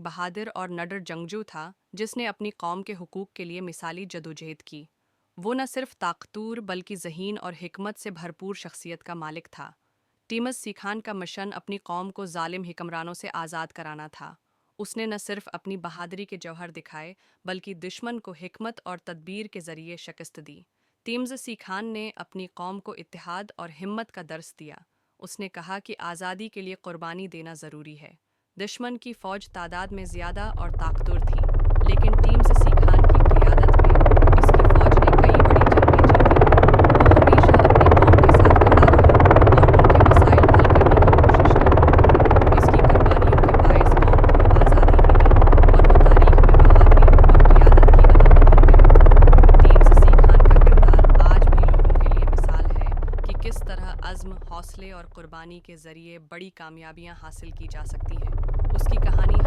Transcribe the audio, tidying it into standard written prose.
बहादुर और निडर जंगजू था जिसने अपनी कौम के हुकूक के लिए मिसाली जदोजहद की। वो न सिर्फ ताकतूर बल्कि ज़हीन और हिकमत से भरपूर शख्सियत का मालिक था। टीमस सीखान का मिशन अपनी कौम को जालिम हिक्मरानों से आज़ाद कराना था। उसने न सिर्फ अपनी बहादुरी के जौहर दिखाए बल्कि दुश्मन को हिकमत और तदबीर के ज़रिए शिकस्त दी। टीम्स सीखान ने अपनी कौम को इत्तेहाद और हिम्मत का दर्स दिया। उसने कहा कि आज़ादी के लिए कुर्बानी देना ज़रूरी है। दुश्मन की फ़ौज तादाद में ज़्यादा और ताकतवर थी, लेकिन टीम्स सीखान की क़ियादत में इसकी फ़ौज ने कई बड़ी जंगें जीतीं। वो हमेशा अपनी कौम के साथ खड़ा रहा और उनके मसाइल हल करने की कोशिश की। इसकी कुर्बानियों के बायस कौम को आज़ादी मिली और वो तारीख़ में बहादुरी और क़ियादत की अलामत बन गए। टीम्स सीखान का किरदार आज भी लोगों के लिए मिसाल है कि किस तरह अज़्म, हौसले और कुर्बानी के ज़रिए बड़ी कामयाबियाँ हासिल की जा सकती हैं। उसकी कहानी